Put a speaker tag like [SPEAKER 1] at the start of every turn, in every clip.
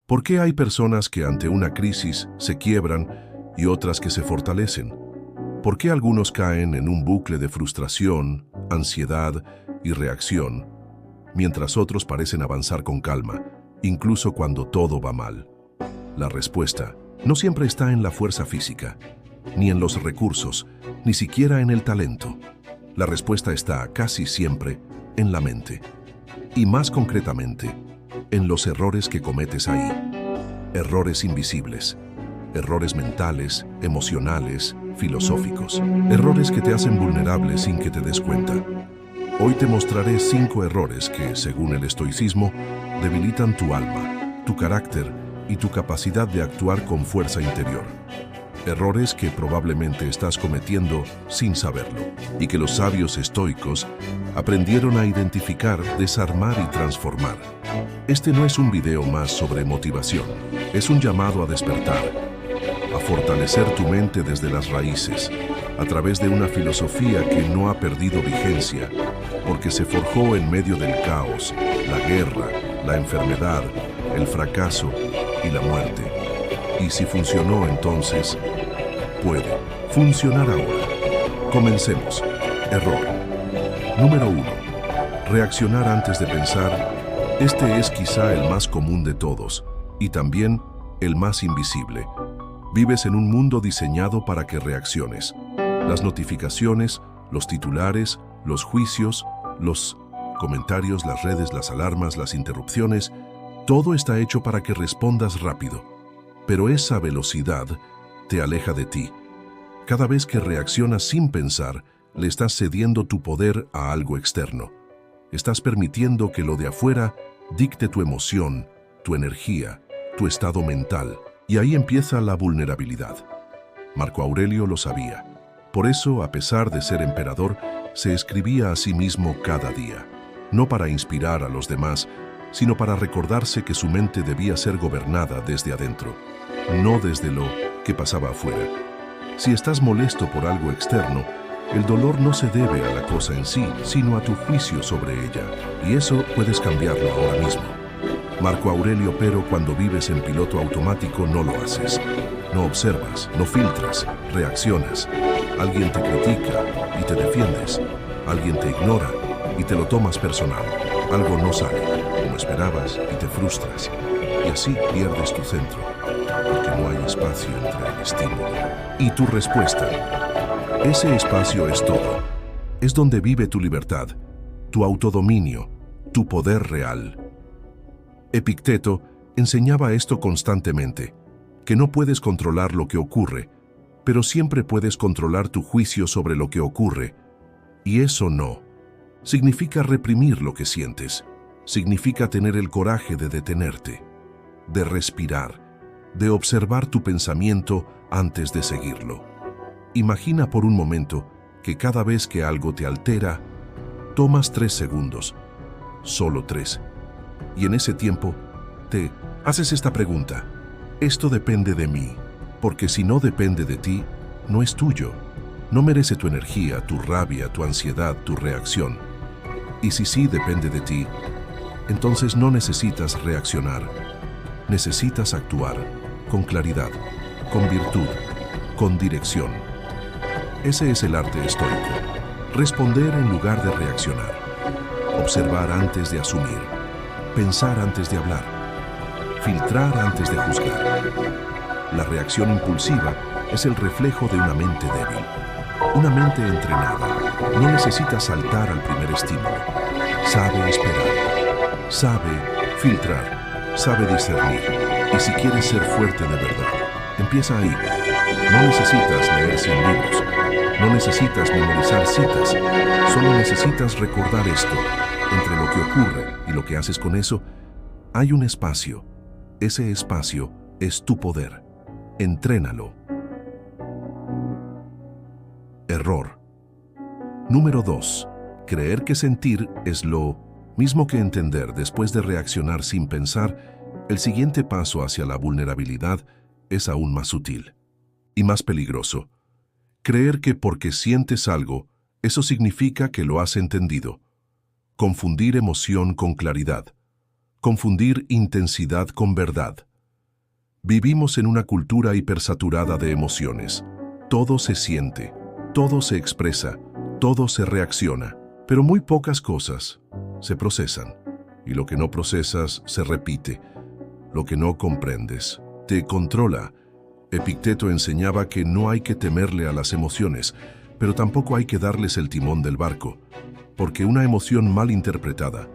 [SPEAKER 1] ¿Por qué hay personas que ante una crisis se quiebran y otras que se fortalecen? ¿Por qué algunos caen en un bucle de frustración, ansiedad y reacción, mientras otros parecen avanzar con calma, incluso cuando todo va mal? La respuesta no siempre está en la fuerza física, ni en los recursos, ni siquiera en el talento. La respuesta está casi siempre en la mente, y más concretamente, en los errores que cometes ahí. Errores invisibles, errores mentales, emocionales, filosóficos, errores que te hacen vulnerable sin que te des cuenta. Hoy te mostraré 5 errores que, según el estoicismo, debilitan tu alma, tu carácter y tu capacidad de actuar con fuerza interior. Errores que probablemente estás cometiendo sin saberlo y que los sabios estoicos aprendieron a identificar, desarmar y transformar. Este no es un video más sobre motivación, es un llamado a despertar, a fortalecer tu mente desde las raíces, a través de una filosofía que no ha perdido vigencia, porque se forjó en medio del caos, la guerra, la enfermedad, el fracaso y la muerte. Y si funcionó entonces, puede funcionar ahora. Comencemos. Error. Número 1. Reaccionar antes de pensar. Este es quizá el más común de todos, y también el más invisible. Vives en un mundo diseñado para que reacciones. Las notificaciones, los titulares, los juicios, los comentarios, las redes, las alarmas, las interrupciones, todo está hecho para que respondas rápido. Pero esa velocidad te aleja de ti. Cada vez que reaccionas sin pensar, le estás cediendo tu poder a algo externo. Estás permitiendo que lo de afuera dicte tu emoción, tu energía, tu estado mental. Y ahí empieza la vulnerabilidad. Marco Aurelio lo sabía. Por eso, a pesar de ser emperador, se escribía a sí mismo cada día. No para inspirar a los demás, sino para recordarse que su mente debía ser gobernada desde adentro, no desde lo que pasaba afuera. Si estás molesto por algo externo, el dolor no se debe a la cosa en sí, sino a tu juicio sobre ella. Y eso puedes cambiarlo ahora mismo. Marco Aurelio, pero cuando vives en piloto automático no lo haces. No observas, no filtras, reaccionas. Alguien te critica y te defiendes. Alguien te ignora y te lo tomas personal. Algo no sale como esperabas y te frustras. Y así pierdes tu centro, porque no hay espacio entre el estímulo y tu respuesta. Ese espacio es todo. Es donde vive tu libertad, tu autodominio, tu poder real. Epicteto enseñaba esto constantemente, que no puedes controlar lo que ocurre, pero siempre puedes controlar tu juicio sobre lo que ocurre. Y eso no significa reprimir lo que sientes, significa tener el coraje de detenerte, de respirar, de observar tu pensamiento antes de seguirlo. Imagina por un momento que cada vez que algo te altera, tomas 3 segundos, solo 3. Y en ese tiempo, te haces esta pregunta. Esto depende de mí, porque si no depende de ti, no es tuyo. No merece tu energía, tu rabia, tu ansiedad, tu reacción. Y si sí depende de ti, entonces no necesitas reaccionar. Necesitas actuar con claridad, con virtud, con dirección. Ese es el arte estoico. Responder en lugar de reaccionar. Observar antes de asumir. Pensar antes de hablar. Filtrar antes de juzgar. La reacción impulsiva es el reflejo de una mente débil. Una mente entrenada no necesita saltar al primer estímulo. Sabe esperar. Sabe filtrar. Sabe discernir. Y si quieres ser fuerte de verdad, empieza ahí. No necesitas leer 100 libros. No necesitas memorizar citas. Solo necesitas recordar esto. Entre lo que ocurre y lo que haces con eso, hay un espacio. Ese espacio es tu poder. Entrénalo. Error. Número 2. Creer que sentir es lo mismo que entender. Después de reaccionar sin pensar, el siguiente paso hacia la vulnerabilidad es aún más sutil y más peligroso. Creer que porque sientes algo, eso significa que lo has entendido. Confundir emoción con claridad. Confundir intensidad con verdad. Vivimos en una cultura hipersaturada de emociones. Todo se siente, todo se expresa, todo se reacciona, pero muy pocas cosas se procesan. Y lo que no procesas se repite. Lo que no comprendes te controla. Epicteto enseñaba que no hay que temerle a las emociones, pero tampoco hay que darles el timón del barco, porque una emoción mal interpretada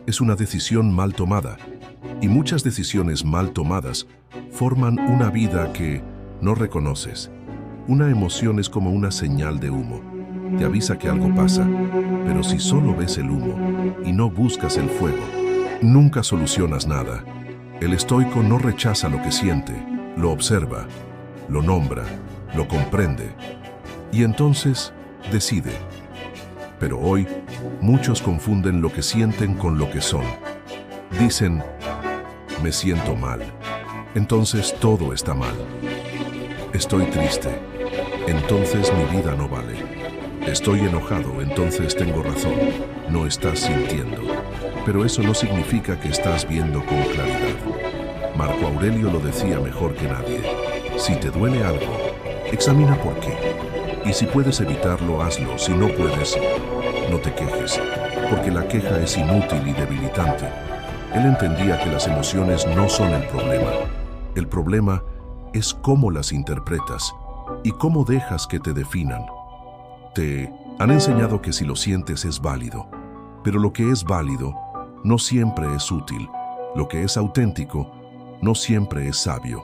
[SPEAKER 1] es una decisión mal tomada, y muchas decisiones mal tomadas forman una vida que no reconoces. Una emoción es como una señal de humo. Te avisa que algo pasa, pero si solo ves el humo y no buscas el fuego, nunca solucionas nada. El estoico no rechaza lo que siente, lo observa, lo nombra, lo comprende y entonces decide. Pero hoy, muchos confunden lo que sienten con lo que son. Dicen, me siento mal, entonces todo está mal. Estoy triste, entonces mi vida no vale. Estoy enojado, entonces tengo razón. No estás sintiendo. Pero eso no significa que estás viendo con claridad. Marco Aurelio lo decía mejor que nadie. Si te duele algo, examina por qué. Y si puedes evitarlo, hazlo. Si no puedes, no te quejes, porque la queja es inútil y debilitante. Él entendía que las emociones no son el problema. El problema es cómo las interpretas y cómo dejas que te definan. Te han enseñado que si lo sientes es válido, pero lo que es válido no siempre es útil. Lo que es auténtico no siempre es sabio.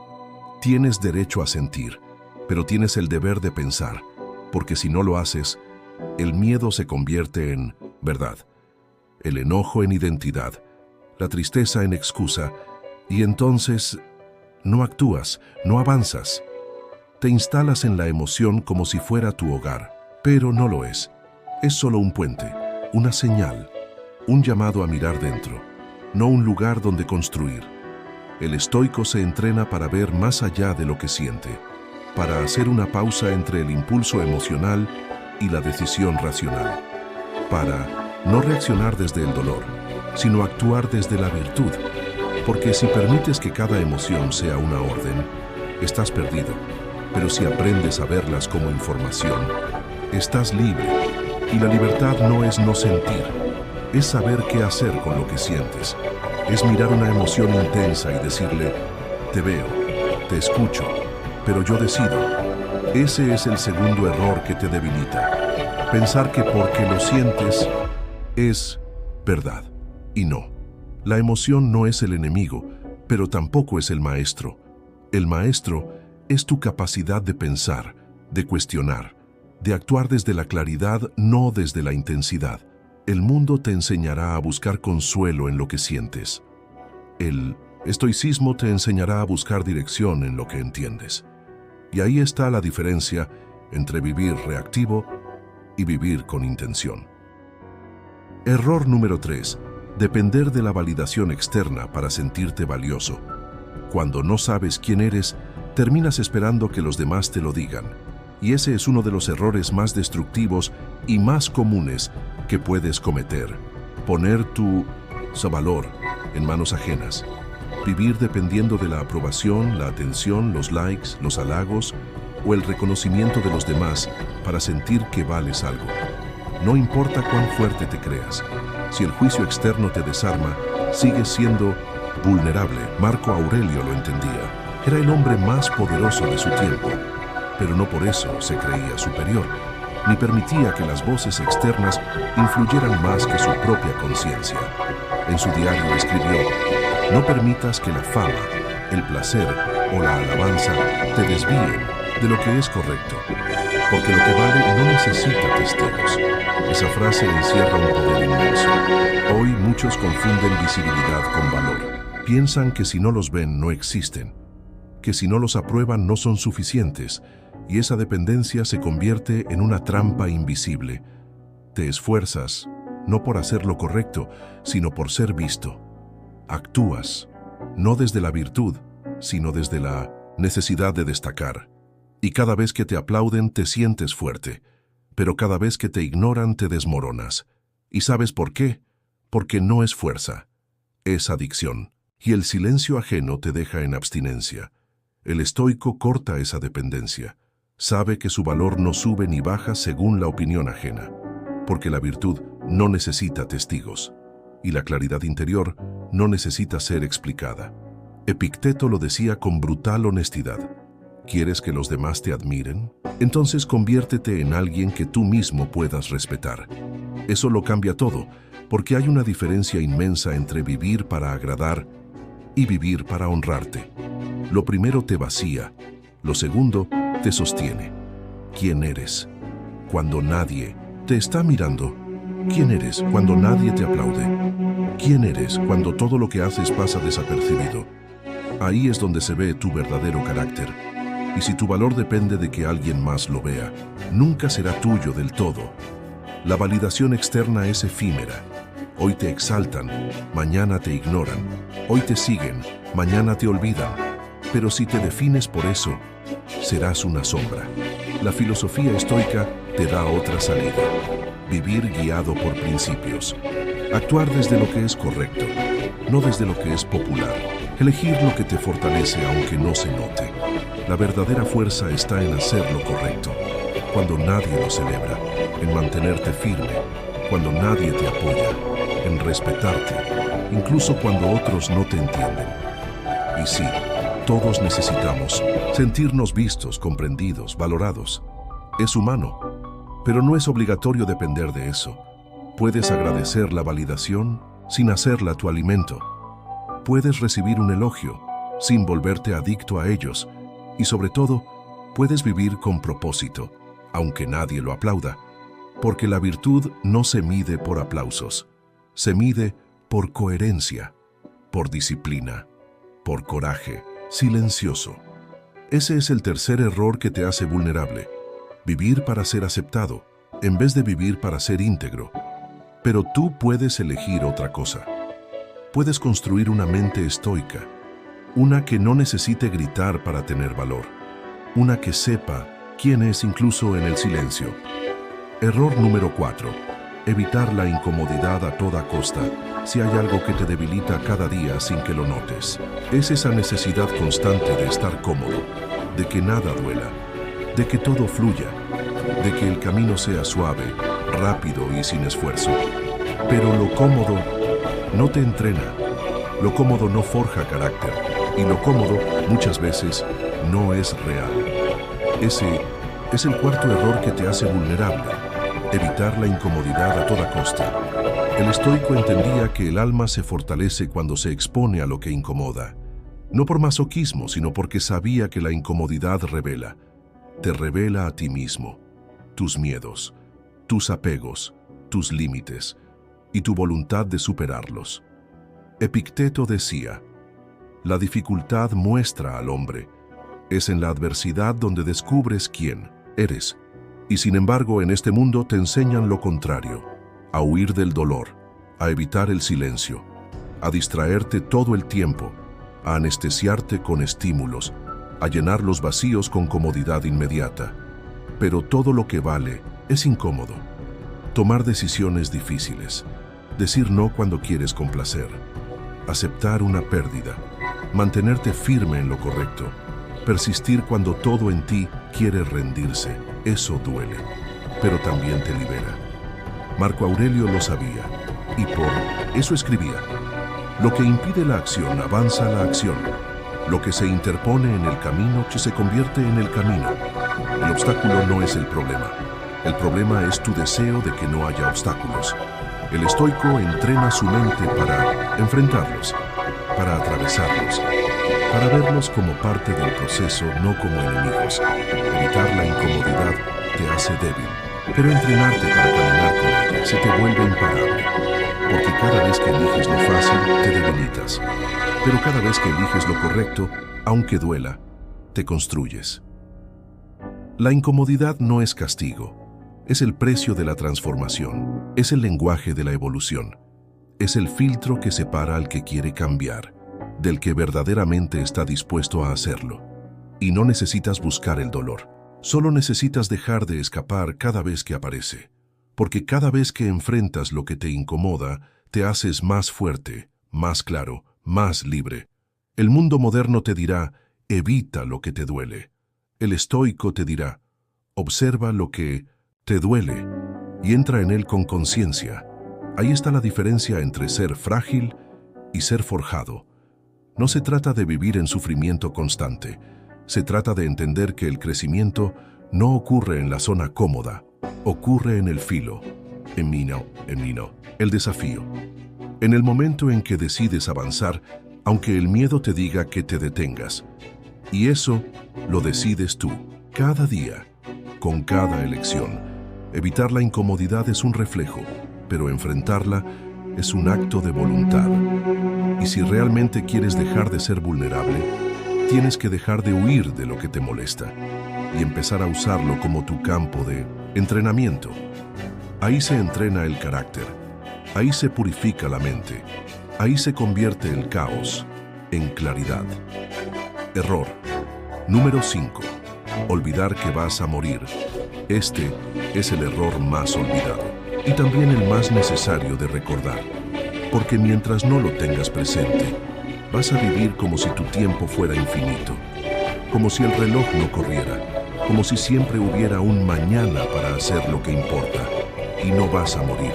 [SPEAKER 1] Tienes derecho a sentir, pero tienes el deber de pensar, porque si no lo haces, el miedo se convierte en verdad, el enojo en identidad, la tristeza en excusa, y entonces no actúas, no avanzas. Te instalas en la emoción como si fuera tu hogar, pero no lo es. Es solo un puente, una señal, un llamado a mirar dentro, no un lugar donde construir. El estoico se entrena para ver más allá de lo que siente, para hacer una pausa entre el impulso emocional y la decisión racional, para no reaccionar desde el dolor, sino actuar desde la virtud, porque si permites que cada emoción sea una orden, estás perdido, pero si aprendes a verlas como información, estás libre, y la libertad no es no sentir, es saber qué hacer con lo que sientes, es mirar una emoción intensa y decirle, te veo, te escucho, pero yo decido. Ese es el segundo error que te debilita. Pensar que porque lo sientes es verdad. Y no. La emoción no es el enemigo, pero tampoco es el maestro. El maestro es tu capacidad de pensar, de cuestionar, de actuar desde la claridad, no desde la intensidad. El mundo te enseñará a buscar consuelo en lo que sientes. El estoicismo te enseñará a buscar dirección en lo que entiendes. Y ahí está la diferencia entre vivir reactivo y vivir con intención. Error número 3. Depender de la validación externa para sentirte valioso. Cuando no sabes quién eres, terminas esperando que los demás te lo digan. Y ese es uno de los errores más destructivos y más comunes que puedes cometer. Poner tu valor en manos ajenas. Vivir dependiendo de la aprobación, la atención, los likes, los halagos o el reconocimiento de los demás para sentir que vales algo. No importa cuán fuerte te creas. Si el juicio externo te desarma, sigues siendo vulnerable. Marco Aurelio lo entendía. Era el hombre más poderoso de su tiempo, pero no por eso se creía superior, ni permitía que las voces externas influyeran más que su propia conciencia. En su diario escribió, no permitas que la fama, el placer o la alabanza te desvíen de lo que es correcto, porque lo que vale no necesita testigos. Esa frase encierra un poder inmenso. Hoy muchos confunden visibilidad con valor. Piensan que si no los ven no existen, que si no los aprueban no son suficientes, y esa dependencia se convierte en una trampa invisible. Te esfuerzas, no por hacer lo correcto, sino por ser visto. Actúas, no desde la virtud, sino desde la necesidad de destacar. Y cada vez que te aplauden te sientes fuerte, pero cada vez que te ignoran te desmoronas. ¿Y sabes por qué? Porque no es fuerza, es adicción. Y el silencio ajeno te deja en abstinencia. El estoico corta esa dependencia. Sabe que su valor no sube ni baja según la opinión ajena, porque la virtud no necesita testigos, y la claridad interior no necesita ser explicada. Epicteto lo decía con brutal honestidad. ¿Quieres que los demás te admiren? Entonces conviértete en alguien que tú mismo puedas respetar. Eso lo cambia todo, porque hay una diferencia inmensa entre vivir para agradar y vivir para honrarte. Lo primero te vacía, lo segundo te sostiene. ¿Quién eres cuando nadie te está mirando? ¿Quién eres cuando nadie te aplaude? ¿Quién eres cuando todo lo que haces pasa desapercibido? Ahí es donde se ve tu verdadero carácter. Y si tu valor depende de que alguien más lo vea, nunca será tuyo del todo. La validación externa es efímera. Hoy te exaltan, mañana te ignoran. Hoy te siguen, mañana te olvidan. Pero si te defines por eso, serás una sombra. La filosofía estoica te da otra salida. Vivir guiado por principios. Actuar desde lo que es correcto, no desde lo que es popular. Elegir lo que te fortalece aunque no se note. La verdadera fuerza está en hacer lo correcto, cuando nadie lo celebra, en mantenerte firme, cuando nadie te apoya, en respetarte, incluso cuando otros no te entienden. Y sí, todos necesitamos sentirnos vistos, comprendidos, valorados. Es humano, pero no es obligatorio depender de eso. Puedes agradecer la validación sin hacerla tu alimento. Puedes recibir un elogio sin volverte adicto a ellos. Y sobre todo, puedes vivir con propósito, aunque nadie lo aplauda, porque la virtud no se mide por aplausos, se mide por coherencia, por disciplina, por coraje, silencioso. Ese es el tercer error que te hace vulnerable, vivir para ser aceptado, en vez de vivir para ser íntegro. Pero tú puedes elegir otra cosa. Puedes construir una mente estoica, una que no necesite gritar para tener valor, una que sepa quién es incluso en el silencio. Error número 4. Evitar la incomodidad a toda costa si hay algo que te debilita cada día sin que lo notes. Es esa necesidad constante de estar cómodo, de que nada duela, de que todo fluya, de que el camino sea suave, rápido y sin esfuerzo. Pero lo cómodo no te entrena, lo cómodo no forja carácter. Y lo cómodo, muchas veces, no es real. Ese es el cuarto error que te hace vulnerable, evitar la incomodidad a toda costa. El estoico entendía que el alma se fortalece cuando se expone a lo que incomoda, no por masoquismo, sino porque sabía que la incomodidad revela. Te revela a ti mismo, tus miedos, tus apegos, tus límites y tu voluntad de superarlos. Epicteto decía: la dificultad muestra al hombre. Es en la adversidad donde descubres quién eres. Y sin embargo, en este mundo te enseñan lo contrario, a huir del dolor, a evitar el silencio, a distraerte todo el tiempo, a anestesiarte con estímulos, a llenar los vacíos con comodidad inmediata. Pero todo lo que vale es incómodo. Tomar decisiones difíciles, decir no cuando quieres complacer, aceptar una pérdida, mantenerte firme en lo correcto, persistir cuando todo en ti quiere rendirse, eso duele, pero también te libera. Marco Aurelio lo sabía, y por eso escribía: lo que impide la acción avanza la acción, lo que se interpone en el camino se convierte en el camino. El obstáculo no es el problema es tu deseo de que no haya obstáculos. El estoico entrena su mente para enfrentarlos, para atravesarlos, para verlos como parte del proceso, no como enemigos. Evitar la incomodidad te hace débil, pero entrenarte para caminar con ella se te vuelve imparable, porque cada vez que eliges lo fácil, te debilitas. Pero cada vez que eliges lo correcto, aunque duela, te construyes. La incomodidad no es castigo, es el precio de la transformación, es el lenguaje de la evolución. Es el filtro que separa al que quiere cambiar, del que verdaderamente está dispuesto a hacerlo. Y no necesitas buscar el dolor, solo necesitas dejar de escapar cada vez que aparece. Porque cada vez que enfrentas lo que te incomoda, te haces más fuerte, más claro, más libre. El mundo moderno te dirá: evita lo que te duele. El estoico te dirá, observa lo que te duele y entra en él con conciencia. Ahí está la diferencia entre ser frágil y ser forjado. No se trata de vivir en sufrimiento constante. Se trata de entender que el crecimiento no ocurre en la zona cómoda, ocurre en el filo, el desafío. En el momento en que decides avanzar, aunque el miedo te diga que te detengas. Y eso lo decides tú, cada día, con cada elección. Evitar la incomodidad es un reflejo, pero enfrentarla es un acto de voluntad. Y si realmente quieres dejar de ser vulnerable, tienes que dejar de huir de lo que te molesta y empezar a usarlo como tu campo de entrenamiento. Ahí se entrena el carácter, ahí se purifica la mente, ahí se convierte el caos en claridad. Error. Número 5. Olvidar que vas a morir. Este es el error más olvidado y también el más necesario de recordar, porque mientras no lo tengas presente, vas a vivir como si tu tiempo fuera infinito, como si el reloj no corriera, como si siempre hubiera un mañana para hacer lo que importa, y no vas a morir.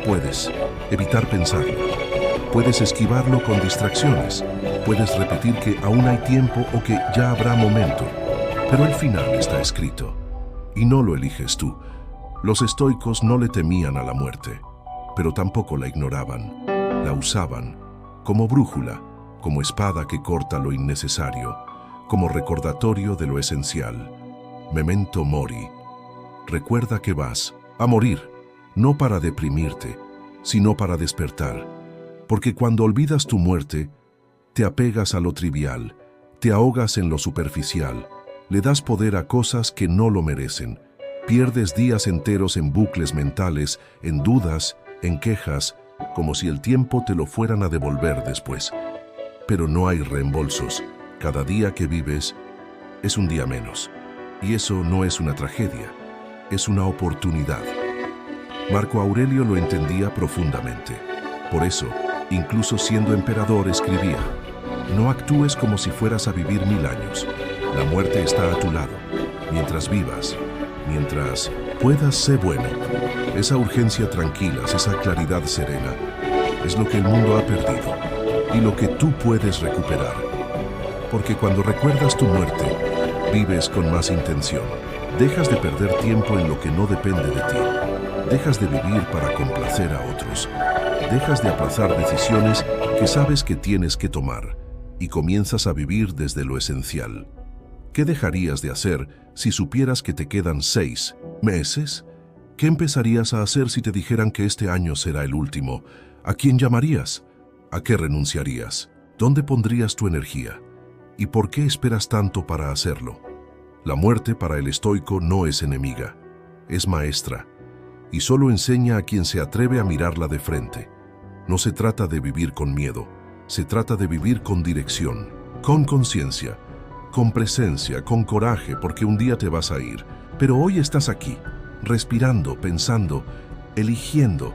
[SPEAKER 1] Puedes evitar pensarlo, puedes esquivarlo con distracciones, puedes repetir que aún hay tiempo o que ya habrá momento, pero el final está escrito, y no lo eliges tú. Los estoicos no le temían a la muerte, pero tampoco la ignoraban, la usaban como brújula, como espada que corta lo innecesario, como recordatorio de lo esencial. Memento mori. Recuerda que vas a morir, no para deprimirte, sino para despertar. Porque cuando olvidas tu muerte, te apegas a lo trivial, te ahogas en lo superficial, le das poder a cosas que no lo merecen, pierdes días enteros en bucles mentales, en dudas, en quejas, como si el tiempo te lo fueran a devolver después. Pero no hay reembolsos. Cada día que vives es un día menos. Y eso no es una tragedia, es una oportunidad. Marco Aurelio lo entendía profundamente. Por eso, incluso siendo emperador, escribía: no actúes como si fueras a vivir 1000 años. La muerte está a tu lado. Mientras vivas, mientras puedas, ser bueno. Esa urgencia tranquila, esa claridad serena, es lo que el mundo ha perdido y lo que tú puedes recuperar. Porque cuando recuerdas tu muerte, vives con más intención. Dejas de perder tiempo en lo que no depende de ti. Dejas de vivir para complacer a otros. Dejas de aplazar decisiones que sabes que tienes que tomar y comienzas a vivir desde lo esencial. ¿Qué dejarías de hacer si supieras que te quedan 6 meses? ¿Qué empezarías a hacer si te dijeran que este año será el último? ¿A quién llamarías? ¿A qué renunciarías? ¿Dónde pondrías tu energía? ¿Y por qué esperas tanto para hacerlo? La muerte para el estoico no es enemiga, es maestra, y solo enseña a quien se atreve a mirarla de frente. No se trata de vivir con miedo, se trata de vivir con dirección, con conciencia, con presencia, con coraje, porque un día te vas a ir. Pero hoy estás aquí, respirando, pensando, eligiendo,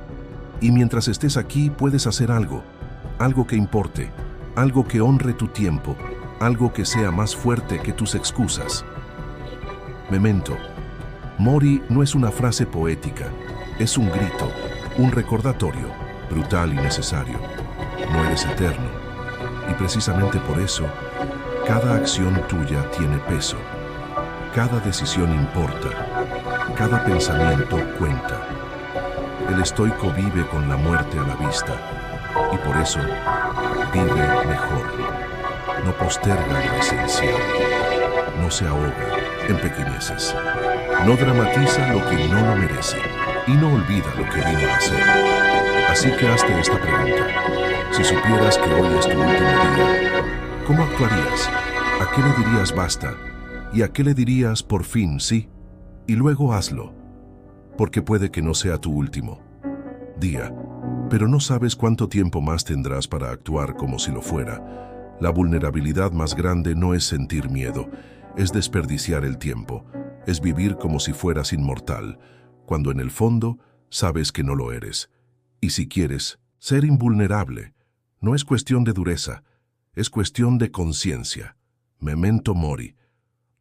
[SPEAKER 1] y mientras estés aquí puedes hacer algo que importe, algo que honre tu tiempo, algo que sea más fuerte que tus excusas. Memento mori no es una frase poética, es un grito, un recordatorio, brutal y necesario. No eres eterno, y precisamente por eso, cada acción tuya tiene peso, cada decisión importa, cada pensamiento cuenta. El estoico vive con la muerte a la vista, y por eso vive mejor. No posterga lo esencial, no se ahoga en pequeñeces, no dramatiza lo que no lo merece y no olvida lo que vino a hacer. Así que hazte esta pregunta: si supieras que hoy es tu último día, ¿cómo actuarías? ¿A qué le dirías basta? ¿Y a qué le dirías por fin sí? Y luego hazlo, porque puede que no sea tu último día, pero no sabes cuánto tiempo más tendrás para actuar como si lo fuera. La vulnerabilidad más grande no es sentir miedo, es desperdiciar el tiempo, es vivir como si fueras inmortal, cuando en el fondo sabes que no lo eres. Y si quieres ser invulnerable, no es cuestión de dureza, es cuestión de conciencia. memento mori.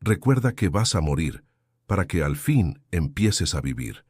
[SPEAKER 1] Recuerda que vas a morir, para que al fin empieces a vivir.